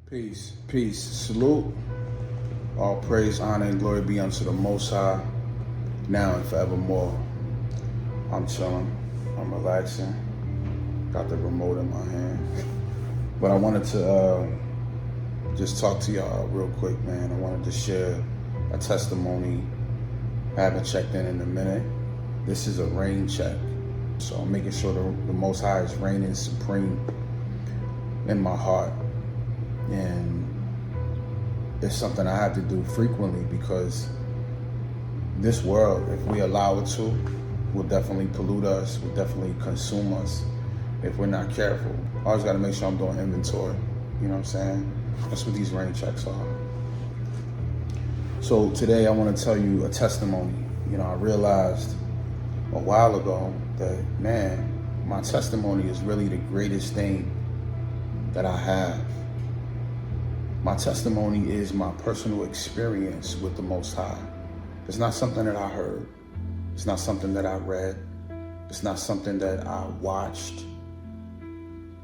Peace, peace, salute. All praise, honor, and glory be unto the Most High, now and forevermore. I'm chilling, I'm relaxing, got the remote in my hand. But I wanted to just talk to y'all real quick, man. I wanted to share a testimony. I haven't checked in a minute. This is a rain check. So I'm making sure the Most High is reigning supreme in my heart. And it's something I have to do frequently because this world, if we allow it to, will definitely pollute us, will definitely consume us if we're not careful. I always got to make sure I'm doing inventory. You know what I'm saying? That's what these rain checks are. So today I want to tell you a testimony. You know, I realized a while ago that, man, my testimony is really the greatest thing that I have. My testimony is my personal experience with the Most High. It's not something that I heard. It's not something that I read. It's not something that I watched.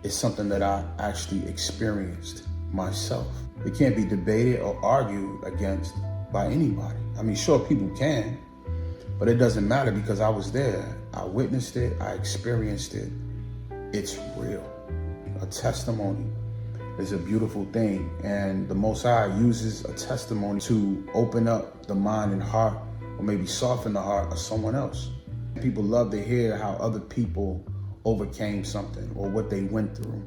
It's something that I actually experienced myself. It can't be debated or argued against by anybody. I mean, sure, people can, but it doesn't matter because I was there. I witnessed it. I experienced it. It's real. A testimony is a beautiful thing, and the Most High uses a testimony to open up the mind and heart, or maybe soften the heart of someone else. People love to hear how other people overcame something or what they went through,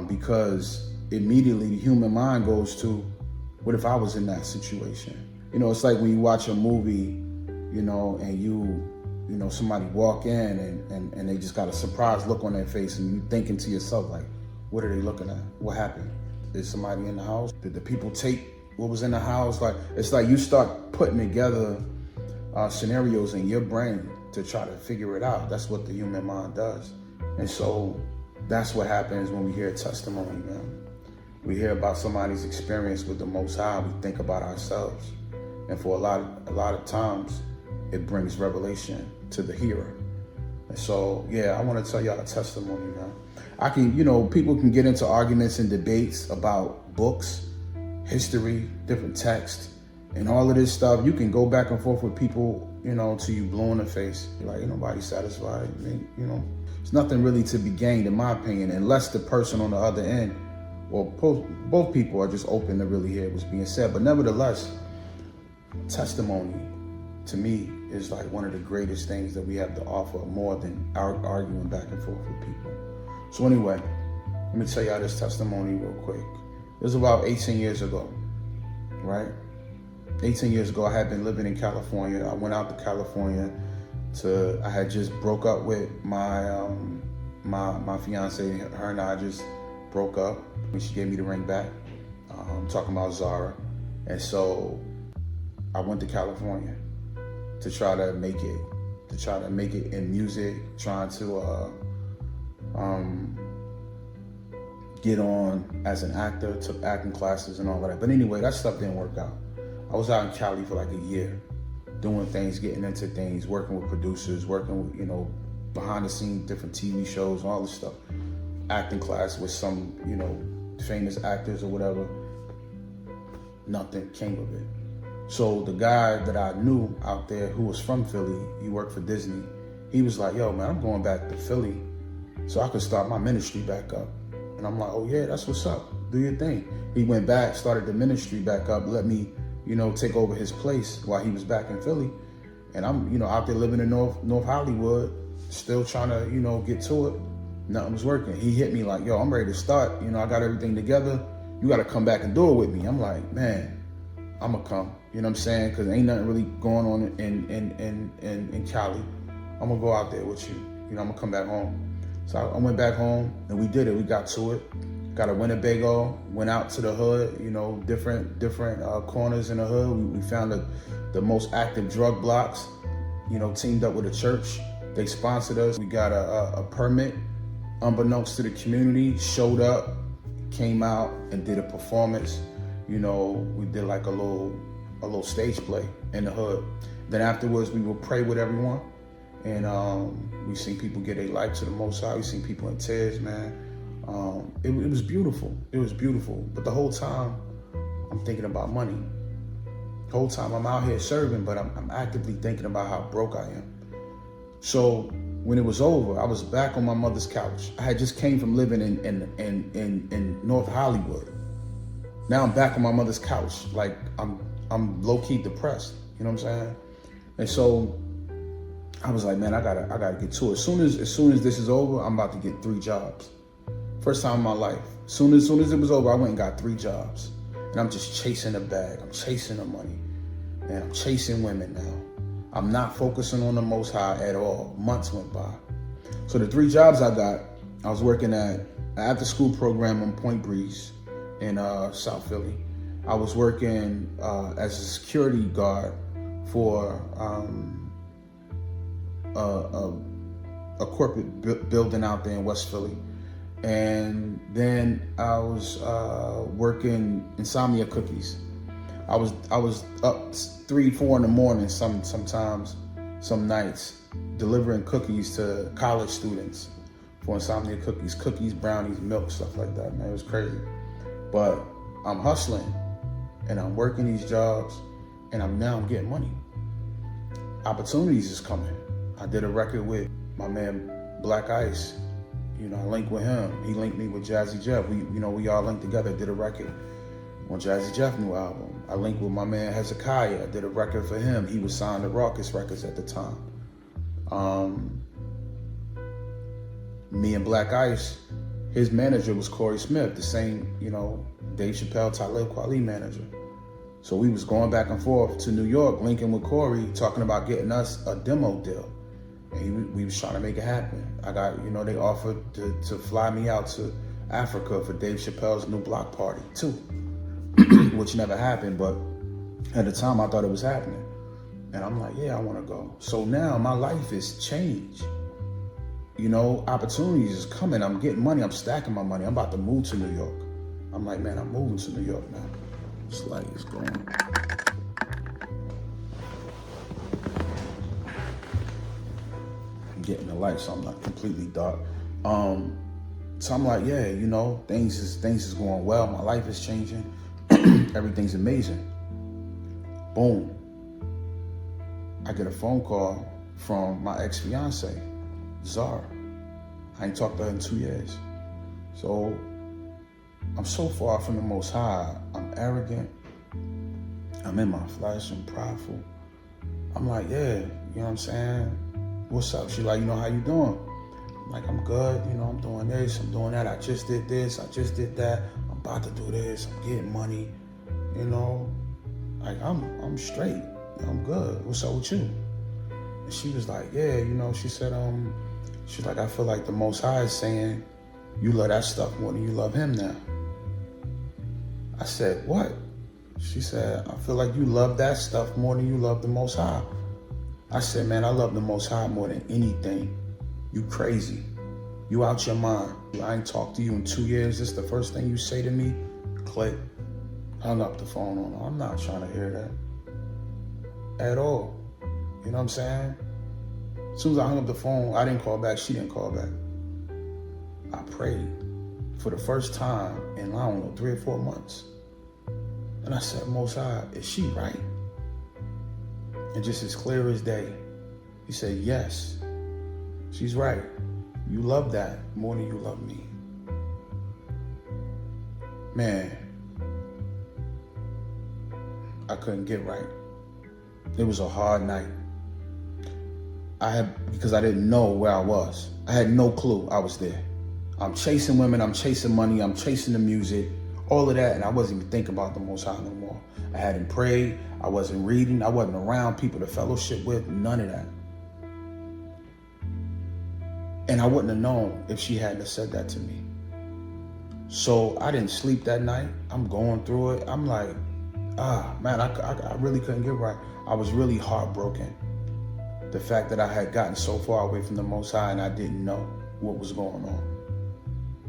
because immediately the human mind goes to, what if I was in that situation? You know, it's like when you watch a movie, you know, and you know, somebody walk in and they just got a surprised look on their face, and you thinking to yourself, like, what are they looking at? What happened? Is somebody in the house? Did the people take what was in the house? Like, it's like you start putting together scenarios in your brain to try to figure it out. That's what the human mind does. And so that's what happens when we hear a testimony, man. We hear about somebody's experience with the Most High, we think about ourselves. And for a lot of times, it brings revelation to the hearer. And so, yeah, I want to tell y'all a testimony, man. I can, you know, people can get into arguments and debates about books, history, different texts, and all of this stuff. You can go back and forth with people, you know, till you blow in the face. Like, ain't nobody satisfied. I mean, you know, there's nothing really to be gained, in my opinion, unless the person on the other end, or both people are just open to really hear what's being said. But nevertheless, testimony, to me, is like one of the greatest things that we have to offer, more than arguing back and forth with people. So anyway, let me tell y'all this testimony real quick. It was about 18 years ago, right? 18 years ago, I had been living in California. I went out to California I had just broke up with my my fiance. Her and I just broke up when she gave me the ring back. I'm talking about Zara. And so I went to California to try to make it in music, trying to get on as an actor, took acting classes and all of that. But anyway, that stuff didn't work out. I was out in Cali for like a year, doing things, getting into things, working with producers, working with, you know, behind the scenes, different TV shows, all this stuff. Acting class with some, you know, famous actors or whatever. Nothing came of it. So the guy that I knew out there who was from Philly, he worked for Disney, he was like, yo, man, I'm going back to Philly so I could start my ministry back up. And I'm like, oh yeah, that's what's up. Do your thing. He went back, started the ministry back up, let me, you know, take over his place while he was back in Philly. And I'm, you know, out there living in North Hollywood, still trying to, you know, get to it. Nothing was working. He hit me like, yo, I'm ready to start. You know, I got everything together. You got to come back and do it with me. I'm like, man, I'm going to come. You know what I'm saying? Because ain't nothing really going on in Cali. I'm going to go out there with you. You know, I'm going to come back home. So I went back home and we did it. We got to it. Got a Winnebago, went out to the hood, you know, different corners in the hood. We found the most active drug blocks, you know, teamed up with a church. They sponsored us. We got a permit, unbeknownst to the community, showed up, came out and did a performance. You know, we did like a little stage play in the hood. Then afterwards, we would pray with everyone. And we seen people get their life to the Most High. We seen people in tears, man. It was beautiful. It was beautiful. But the whole time, I'm thinking about money. The whole time I'm out here serving, but I'm actively thinking about how broke I am. So when it was over, I was back on my mother's couch. I had just came from living in North Hollywood. Now I'm back on my mother's couch. Like I'm low-key depressed. You know what I'm saying? And so I was like, man, I gotta get to it. As soon as this is over, I'm about to get 3 jobs. First time in my life. As soon as it was over, I went and got 3 jobs. And I'm just chasing the bag. I'm chasing the money. And I'm chasing women now. I'm not focusing on the Most High at all. Months went by. So the 3 jobs I got, I was working at an after-school program on Point Breeze in South Philly. I was working as a security guard for a corporate building out there in West Philly. And then I was working Insomnia Cookies. I was up 3, 4 in the morning sometimes, some nights, delivering cookies to college students for Insomnia Cookies, brownies, milk, stuff like that, man. It was crazy. But I'm hustling and I'm working these jobs and I'm getting money. Opportunities is coming. I did a record with my man Black Ice. You know, I linked with him. He linked me with Jazzy Jeff. We all linked together, did a record on Jazzy Jeff new album. I linked with my man Hezekiah. I did a record for him. He was signed to Raucous Records at the time. Me and Black Ice, his manager was Corey Smith, the same, Dave Chappelle, Talib Kweli manager. So we was going back and forth to New York, linking with Corey, talking about getting us a demo deal. And we was trying to make it happen. I got, they offered to fly me out to Africa for Dave Chappelle's new block party too, which never happened, but at the time I thought it was happening. And I'm like, yeah, I want to go. So now my life is changed. Opportunities is coming. I'm getting money. I'm stacking my money. I'm about to move to New York. I'm like, man, I'm moving to New York now. This light is going. Getting the light, so I'm not completely dark. So I'm like, yeah, things is going well. My life is changing. Everything's amazing. Boom. I get a phone call from my ex-fiance, Zara. I ain't talked to her in 2 years. So I'm so far from the Most High. I'm arrogant. I'm in my flesh. I'm prideful. I'm like, yeah, you know what I'm saying? What's up? She like, how you doing? I'm like, I'm good. I'm doing this. I'm doing that. I just did this. I just did that. I'm about to do this. I'm getting money. Like I'm straight. I'm good. What's up with you? And she was like, yeah, she said, she's like, I feel like the Most High is saying you love that stuff more than you love him now. I said, what? She said, I feel like you love that stuff more than you love the Most High. I said, man, I love the Most High more than anything. You crazy. You out your mind. I ain't talked to you in 2 years. This is the first thing you say to me? Click. Hung up the phone on her. I'm not trying to hear that at all. You know what I'm saying? As soon as I hung up the phone, I didn't call back. She didn't call back. I prayed for the first time in, 3 or 4 months. And I said, Most High, is she right? And just as clear as day, he said, yes, she's right. You love that more than you love me. Man, I couldn't get right. It was a hard night. Because I didn't know where I was. I had no clue I was there. I'm chasing women, I'm chasing money, I'm chasing the music, all of that, and I wasn't even thinking about the Most High no more. I hadn't prayed, I wasn't reading, I wasn't around people to fellowship with, none of that. And I wouldn't have known if she hadn't have said that to me. So I didn't sleep that night. I'm going through it. I'm like, man, I really couldn't get right. I was really heartbroken. The fact that I had gotten so far away from the Most High and I didn't know what was going on.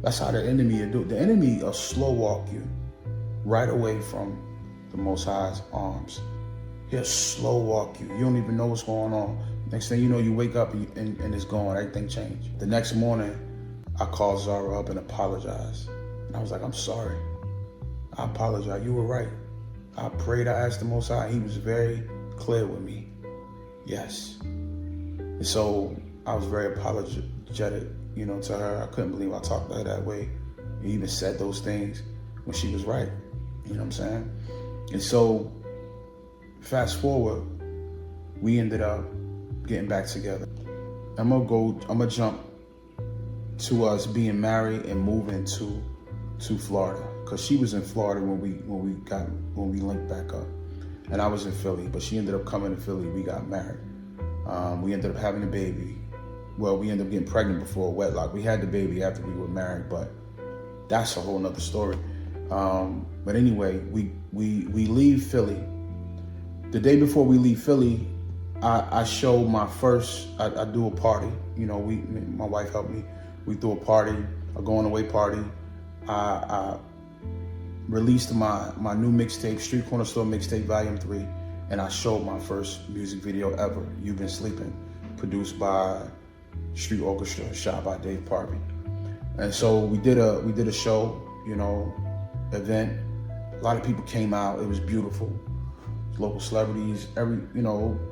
That's how the enemy will do. The enemy will slow walk you right away from the Most High's arms. He'll slow walk you. You don't even know what's going on. Next thing you know, you wake up and it's gone. Everything changed. The next morning, I called Zara up and apologized. And I was like, I'm sorry. I apologize. You were right. I prayed. I asked the Most High. He was very clear with me. Yes. And so I was very apologetic, to her. I couldn't believe I talked to her that way. I even said those things when she was right. You know what I'm saying? And so fast forward, we ended up getting back together. I'm gonna jump to us being married and moving to Florida, because she was in Florida when we linked back up, and I was in Philly. But she ended up coming to Philly. We got married. We ended up having a baby. Well, we ended up getting pregnant before wedlock. We had the baby after we were married, but that's a whole nother story. But anyway, we leave Philly. The day before we leave Philly, I show my first. I do a party. My wife helped me. We threw a party, a going away party. I released my new mixtape, Street Corner Store Mixtape Volume 3, and I showed my first music video ever, You've Been Sleeping, produced by Street Orchestra, shot by Dave Parby. And so we did a show, event. A lot of people came out. It was beautiful. Local celebrities,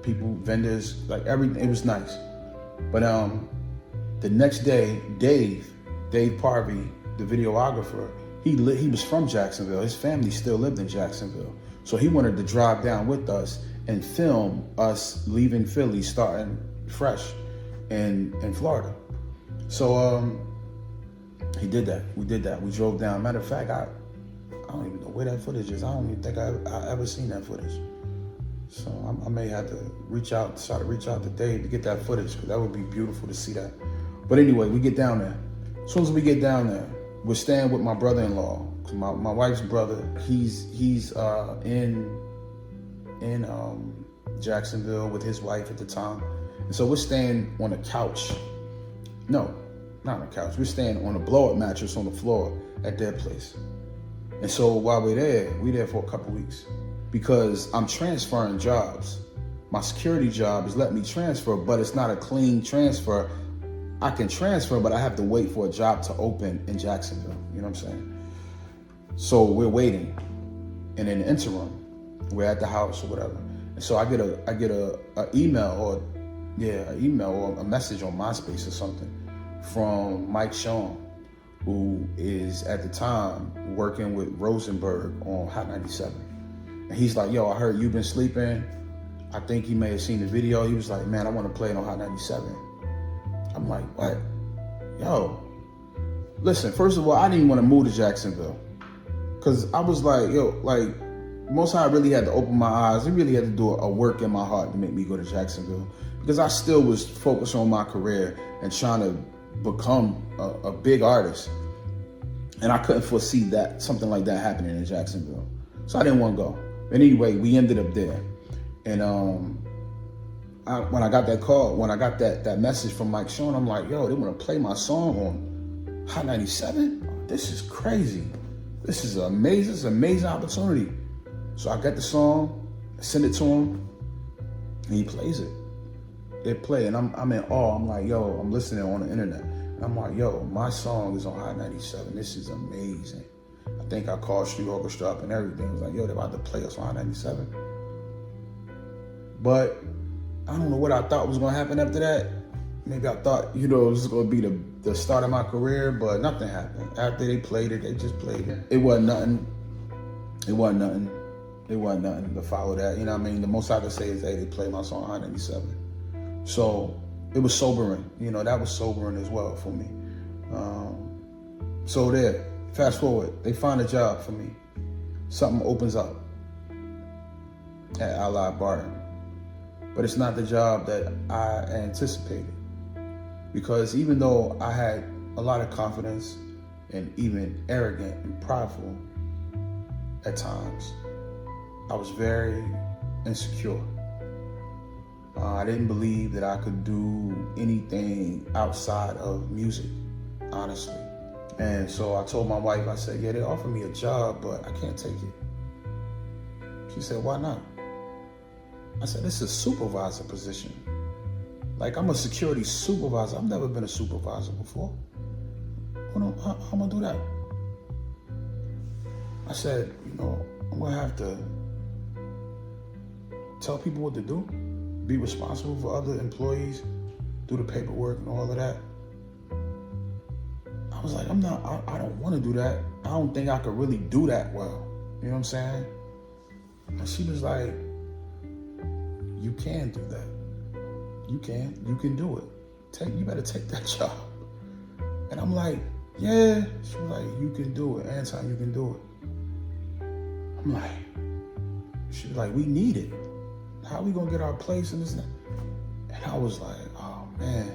people, vendors, like everything. It was nice. But the next day, Dave Parby, the videographer, he was from Jacksonville. His family still lived in Jacksonville. So he wanted to drive down with us and film us leaving Philly, starting fresh in Florida. So he did that. We did that. We drove down. Matter of fact, I don't even know where that footage is. I don't even think I ever seen that footage. So I may have to try to reach out to Dave to get that footage, because that would be beautiful to see that. But anyway, we get down there. As soon as we get down there, we're staying with my brother-in-law. My wife's brother, he's in Jacksonville with his wife at the time. And so we're staying on a couch. No, not on a couch. We're staying on a blow-up mattress on the floor at their place. And so while we're there for a couple weeks, because I'm transferring jobs. My security job is letting me transfer, but it's not a clean transfer. I can transfer, but I have to wait for a job to open in Jacksonville. You know what I'm saying? So we're waiting, and in the interim, we're at the house or whatever. And so I get a email or a message on MySpace or something from Mike Sean, who is at the time working with Rosenberg on Hot 97. And he's like, yo, I heard You've Been Sleeping. I think he may have seen the video. He was like, man, I want to play it on Hot 97. I'm like, what? Yo, listen, first of all, I didn't even want to move to Jacksonville. Because I was like, Most High really had to open my eyes. He really had to do a work in my heart to make me go to Jacksonville. Because I still was focused on my career and trying to become a big artist. And I couldn't foresee that something like that happening in Jacksonville. So I didn't want to go. But anyway, we ended up there. And when I got that call, when I got that message from Mike Sean, I'm like, yo, they want to play my song on Hot 97? This is crazy. This is an amazing opportunity. So I got the song, I send it to him, and he plays it. They play, and I'm in awe. I'm like, yo, I'm listening on the internet. And I'm like, yo, my song is on Hot 97. This is amazing. I think I called Street Orchestra up and everything. I was like, yo, they're about to play us on Hot 97. But I don't know what I thought was going to happen after that. Maybe I thought, it was going to be the start of my career, but nothing happened. After they played it, they just played it. It wasn't nothing. It wasn't nothing to follow that. You know what I mean? The most I could say is, hey, they played my song on Hot 97. So it was sobering. That was sobering as well for me. So there, fast forward, they find a job for me. Something opens up at Allied Barton. But it's not the job that I anticipated. Because even though I had a lot of confidence and even arrogant and prideful at times, I was very insecure. I didn't believe that I could do anything outside of music, honestly. And so I told my wife, I said, yeah, they offered me a job, but I can't take it. She said, why not? I said, this is a supervisor position. Like, I'm a security supervisor. I've never been a supervisor before. How am I gonna do that? I said, I'm gonna have to tell people what to do, be responsible for other employees, do the paperwork and all of that. I was like, I don't want to do that. I don't think I could really do that well. You know what I'm saying? And she was like, you can do that. You can do it. You better take that job. And I'm like, yeah. She was like, you can do it. Anton, you can do it. I'm like, she was like, we need it. How are we gonna get our place in this? And I was like, oh man.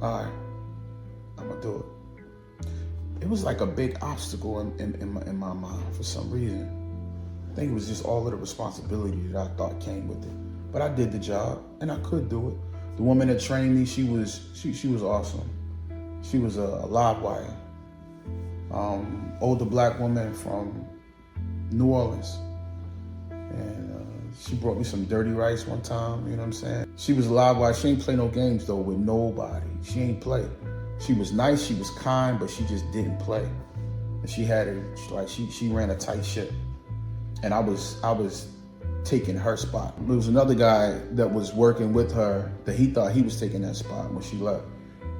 All right, I'm gonna do it. It was like a big obstacle in my mind for some reason. I think it was just all of the responsibility that I thought came with it. But I did the job, and I could do it. The woman that trained me, she was awesome. She was a live wire, older black woman from New Orleans, and she brought me some dirty rice one time. You know what I'm saying? She was a live wire. She ain't play no games though with nobody. She ain't play. She was nice. She was kind, but she just didn't play. And she had it like she ran a tight ship, and I was taking her spot. There was another guy that was working with her that he thought he was taking that spot when she left,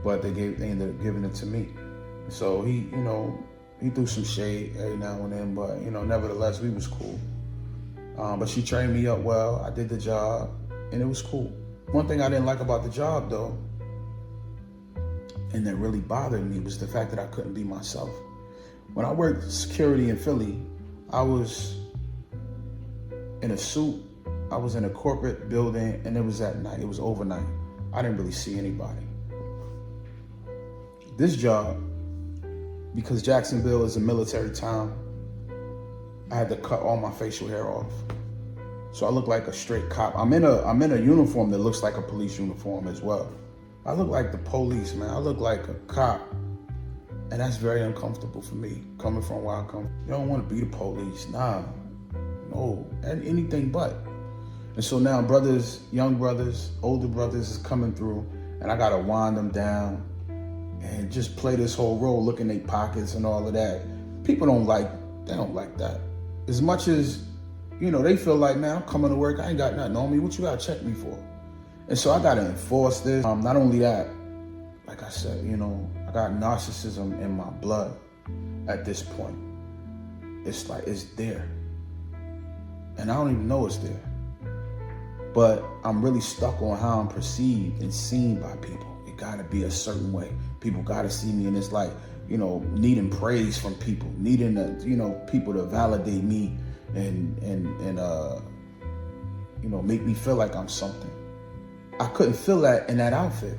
but they ended up giving it to me. So he threw some shade every now and then, but nevertheless, we was cool. But she trained me up well. I did the job, and it was cool. One thing I didn't like about the job though, and that really bothered me, was the fact that I couldn't be myself. When I worked security in Philly, I was in a suit. I was in a corporate building, and it was at night. It was overnight. I didn't really see anybody. This job, because Jacksonville is a military town, I had to cut all my facial hair off. So I look like a straight cop. I'm in a uniform that looks like a police uniform as well. I look like the police, man. I look like a cop. And that's very uncomfortable for me, coming from where I come. You don't want to be the police, nah. No, and anything but. And so now brothers, young brothers, older brothers is coming through, and I gotta wind them down and just play this whole role, look in their pockets and all of that. People don't like that. As much as, they feel like, man, I'm coming to work, I ain't got nothing on me, what you gotta check me for? And so I gotta enforce this. Not only that, like I said, I got narcissism in my blood at this point. It's like, it's there. And I don't even know it's there. But I'm really stuck on how I'm perceived and seen by people. It gotta be a certain way. People gotta see me, and it's like, needing praise from people, needing people to validate me and make me feel like I'm something. I couldn't feel that in that outfit.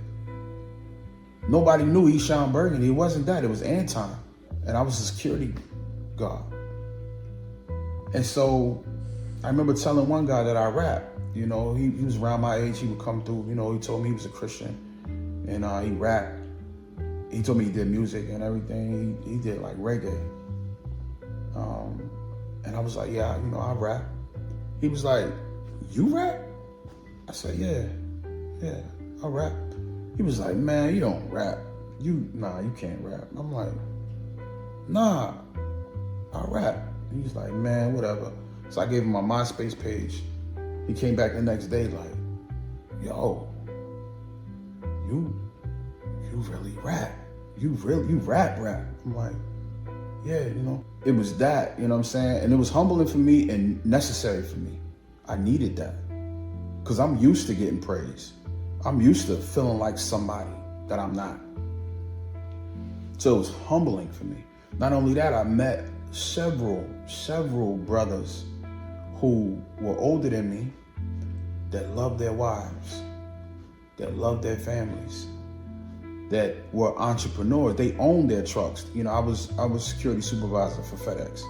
Nobody knew Eshon Burgundy. It wasn't that. It was Anton, and I was a security guard. And so I remember telling one guy that I rap. He was around my age. He would come through. He told me he was a Christian, and he rapped. He told me he did music and everything. He did like reggae. And I was like, yeah, I rap. He was like, you rap? I said, yeah, I rap. He was like, man, you don't rap. You can't rap. I'm like, nah, I rap. And he's like, man, whatever. So I gave him my MySpace page. He came back the next day like, yo, you really rap. You rap. I'm like, yeah, It was that, you know what I'm saying? And it was humbling for me and necessary for me. I needed that. Because I'm used to getting praise. I'm used to feeling like somebody that I'm not. So it was humbling for me. Not only that, I met several brothers who were older than me that loved their wives, that loved their families, that were entrepreneurs. They owned their trucks. I was security supervisor for FedEx.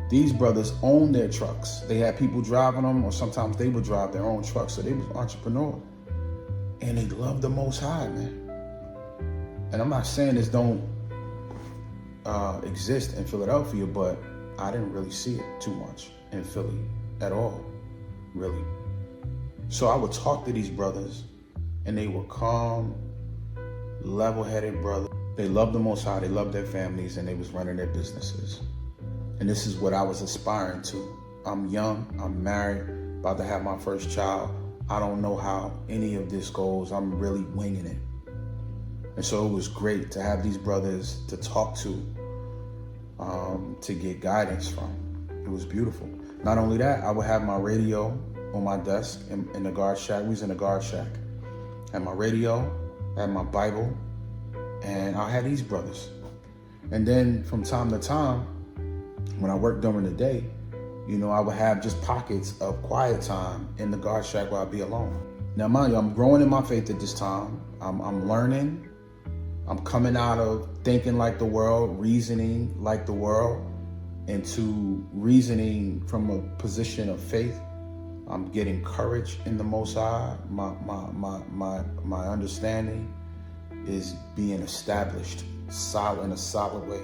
These brothers owned their trucks. They had people driving them, or sometimes they would drive their own trucks. So they were entrepreneurs. And they loved the Most High, man. And I'm not saying this don't exist in Philadelphia, but I didn't really see it too much in Philly at all, really. So I would talk to these brothers, And they were calm, level-headed brothers. They loved the Most High, they loved their families, and they was running their businesses. And this is what I was aspiring to. I'm young, I'm married, about to have my first child. I don't know how any of this goes. I'm really winging it. And so it was great to have these brothers to talk to get guidance from. It was beautiful. Not only that, I would have my radio on my desk in the guard shack. We was in the guard shack. I had my radio, I had my Bible, and I had these brothers. And then from time to time, when I worked during the day, I would have just pockets of quiet time in the guard shack where I'd be alone. Now, mind you, I'm growing in my faith at this time. I'm learning. I'm coming out of thinking like the world, reasoning like the world, into reasoning from a position of faith. I'm getting courage in the Most High. My understanding is being established in a solid way.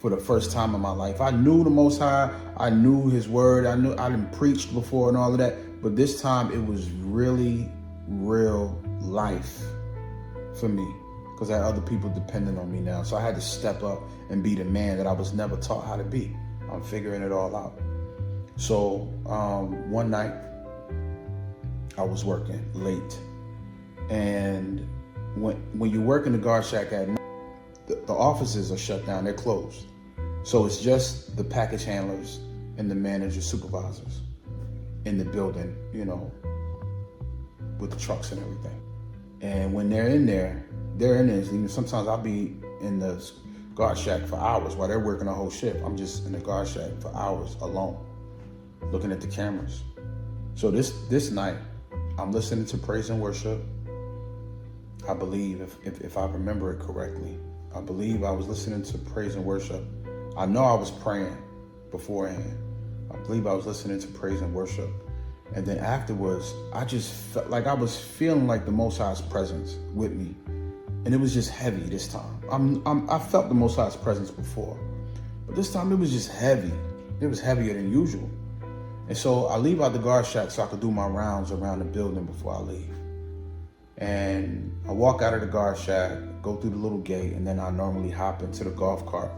For the first time in my life, I knew the Most High. I knew His Word. I didn't preached before and all of that. But this time, it was really real life for me, because I had other people depending on me now. So I had to step up and be the man that I was never taught how to be. I'm figuring it all out. So one night, I was working late, and when you work in the guard shack at night, the offices are shut down, they're closed. So it's just the package handlers and the manager supervisors in the building, with the trucks and everything. And when they're in there. Sometimes I'll be in the guard shack for hours while they're working a whole shift. I'm just in the guard shack for hours alone, looking at the cameras. So this night, I'm listening to praise and worship. I believe, if I remember it correctly, I believe I was listening to praise and worship. I know I was praying beforehand. I believe I was listening to praise and worship. And then afterwards, I just felt like I was feeling like the Most High's presence with me. And it was just heavy this time. I felt the Most High's presence before, but this time it was just heavy. It was heavier than usual. And so I leave out the guard shack so I could do my rounds around the building before I leave. And I walk out of the guard shack, go through the little gate, and then I normally hop into the golf cart.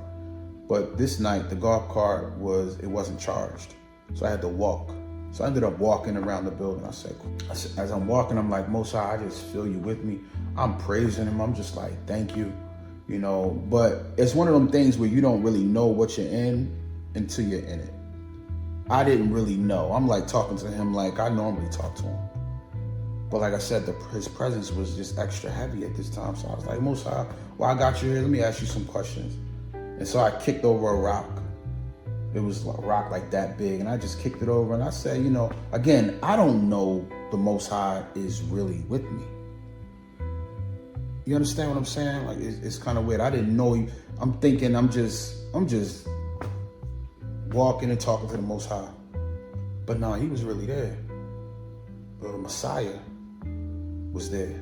But this night, the golf cart wasn't charged, so I had to walk. So I ended up walking around the building. I said, as I'm walking, I'm like, Most High, I just feel you with me. I'm praising Him. I'm just like, thank you, But it's one of them things where you don't really know what you're in until you're in it. I didn't really know. I'm like talking to Him like I normally talk to Him. But like I said, His presence was just extra heavy at this time. So I was like, Most High, well, I got you here. Let me ask you some questions. And so I kicked over a rock. It was a rock like that big. And I just kicked it over. And I said, again, I don't know the Most High is really with me. You understand what I'm saying? Like, it's kind of weird. I didn't know you. I'm thinking I'm just walking and talking to the Most High. But no, He was really there. The Messiah was there.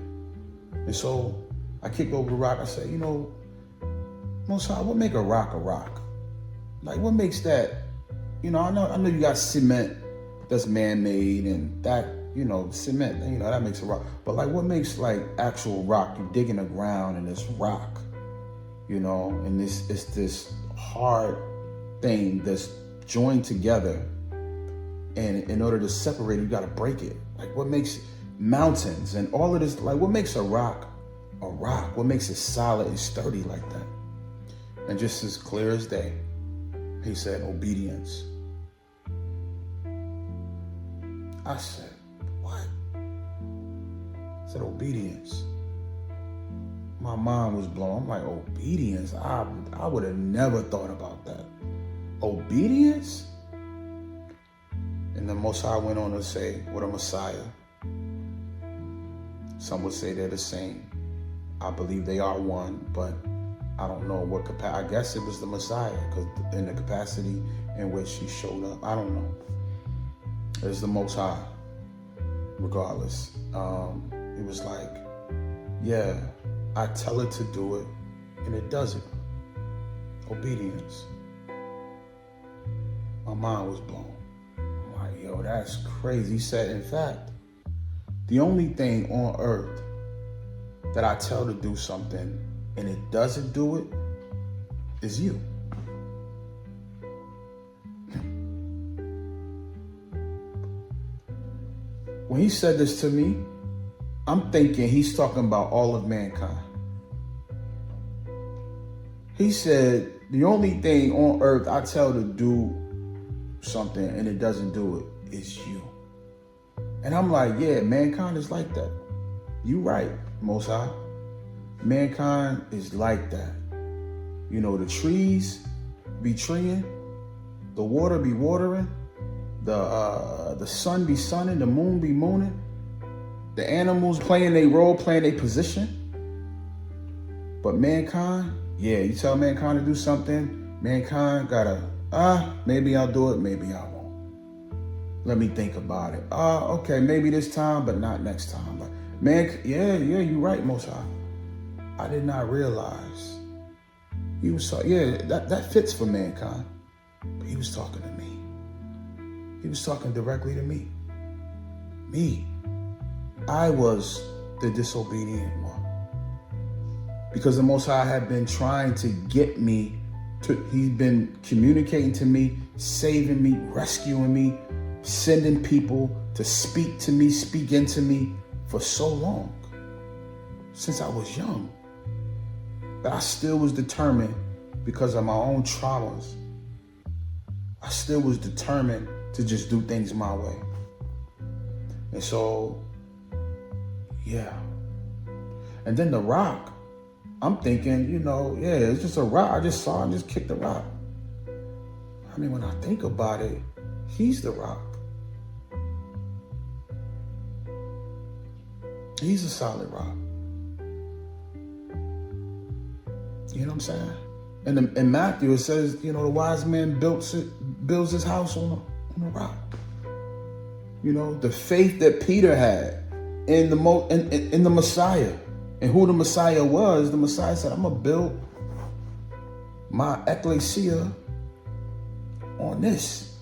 And so I kicked over the rock. I said, Most High, what make a rock a rock? Like, what makes that? I know you got cement that's man-made, and that, cement, that makes a rock. But like, what makes like actual rock? You dig in the ground and it's rock, and it's this hard thing that's joined together. And in order to separate it, you got to break it. Like, what makes mountains and all of this, like, what makes a rock a rock? What makes it solid and sturdy like that? And just as clear as day, He said, obedience. I said, what? I said, obedience. My mind was blown. I'm like, obedience? I would have never thought about that. Obedience? And the Most High went on to say, what a Messiah. Some would say they're the same. I believe they are one, but I don't know what capacity. I guess it was the Messiah, because in the capacity in which He showed up, I don't know. It's the Most High, regardless. It was like, yeah, I tell it to do it, and it does it. Obedience. My mind was blown. I'm like, yo, that's crazy. He said, in fact, the only thing on earth that I tell to do something and it doesn't do it is you. When he said this to me, I'm thinking he's talking about all of mankind. He said, the only thing on earth I tell to do something and it doesn't do it is you. And I'm like, yeah, mankind is like that. You right, Most High. Mankind is like that. You know, the trees be treeing, the water be watering, the sun be sunning, the moon be mooning, the animals playing their role, playing their position. But mankind, yeah, you tell mankind to do something, mankind gotta, maybe I'll do it, maybe I won't. Let me think about it. Okay, maybe this time, but not next time. But yeah, you're right, Most High. I did not realize he was that fits for mankind. But he was talking to me. He was talking directly to me. Me. I was the disobedient one. Because the Most High had been trying to get me he's been communicating to me, saving me, rescuing me, sending people to speak to me, speak into me for so long. Since I was young. But I still was determined because of my own traumas. I still was determined to just do things my way. And so, yeah. And then the rock, I'm thinking, it's just a rock. I just saw him just kick the rock. I mean, when I think about it, he's the rock. He's a solid rock. You know what I'm saying? And in Matthew, it says, the wise man builds his house on a rock. The faith that Peter had in the Messiah. And who the Messiah was, the Messiah said, I'm going to build my ecclesia on this.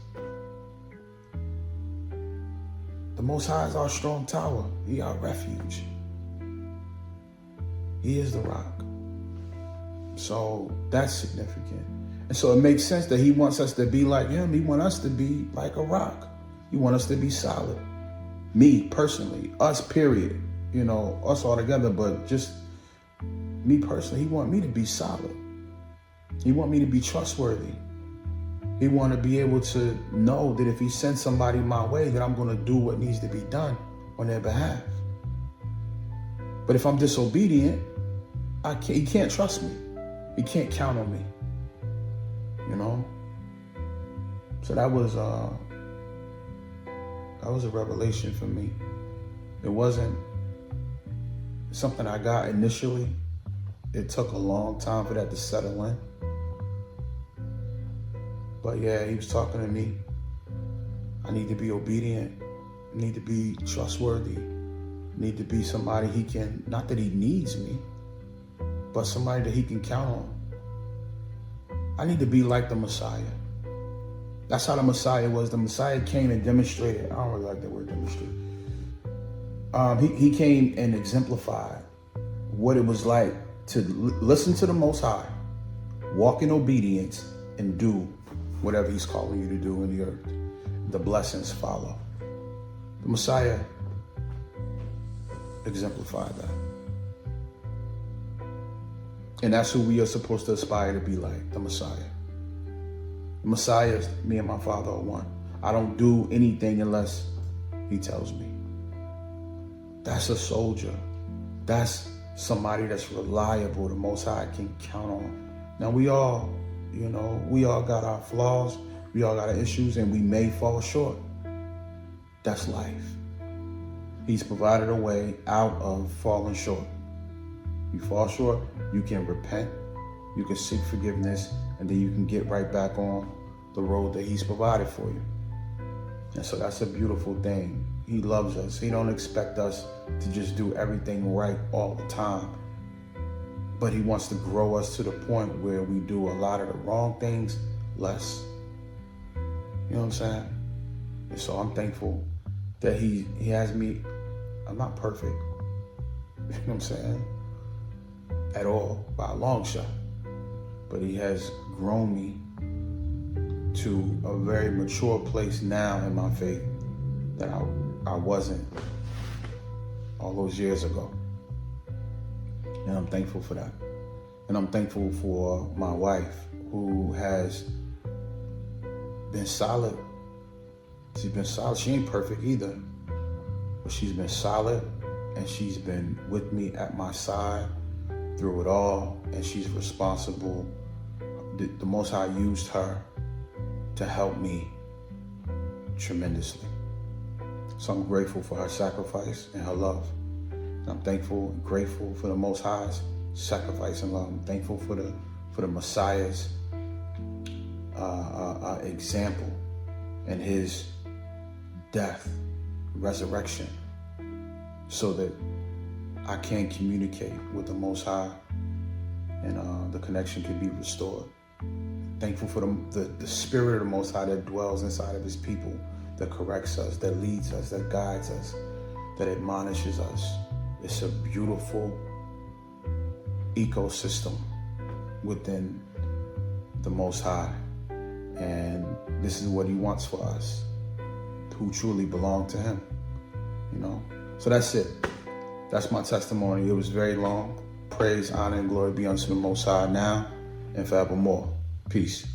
The Most High is our strong tower. He our refuge. He is the rock. So that's significant. And so it makes sense that he wants us to be like him. He wants us to be like a rock. He wants us to be solid. Me personally, us period. Us all together, but just me personally, he want me to be solid. He want me to be trustworthy. He want to be able to know that if he sends somebody my way, that I'm going to do what needs to be done on their behalf. But if I'm disobedient, he can't trust me. He can't count on me. So that was a revelation for me. It wasn't something I got initially. It took a long time for that to settle in. But yeah, he was talking to me. I need to be obedient. I need to be trustworthy. I need to be somebody he can, not that he needs me, but somebody that he can count on. I need to be like the Messiah. That's how the Messiah was. The Messiah came and demonstrated. I don't really like that word demonstrate. He came and exemplified what it was like to listen to the Most High, walk in obedience, and do whatever he's calling you to do in the earth. The blessings follow. The Messiah exemplified that. And that's who we are supposed to aspire to be like, the Messiah. The Messiah, me and my Father are one. I don't do anything unless he tells me. That's a soldier. That's somebody that's reliable, the Most High can count on. Now we all got our flaws, we all got our issues, and we may fall short. That's life. He's provided a way out of falling short. You fall short, you can repent, you can seek forgiveness, and then you can get right back on the road that he's provided for you. And so that's a beautiful thing. He loves us. He don't expect us to just do everything right all the time. But he wants to grow us to the point where we do a lot of the wrong things less. You know what I'm saying? And so I'm thankful that he has me. I'm not perfect. You know what I'm saying? at all by a long shot. But he has grown me to a very mature place now in my faith that I wasn't all those years ago. And I'm thankful for that. And I'm thankful for my wife, who has been solid. She's been solid. She ain't perfect either, but she's been solid, and she's been with me at my side through it all, and she's responsible. The Most High used her to help me tremendously. So I'm grateful for her sacrifice and her love. And I'm thankful and grateful for the Most High's sacrifice and love. I'm thankful for the Messiah's example and his death, resurrection, so that I can communicate with the Most High and the connection can be restored. Thankful for the spirit of the Most High that dwells inside of his people, that corrects us, that leads us, that guides us, that admonishes us. It's a beautiful ecosystem within the Most High. And this is what he wants for us, who truly belong to him, you know? So that's it. That's my testimony. It was very long. Praise, honor, and glory be unto the Most High now and forevermore. Peace.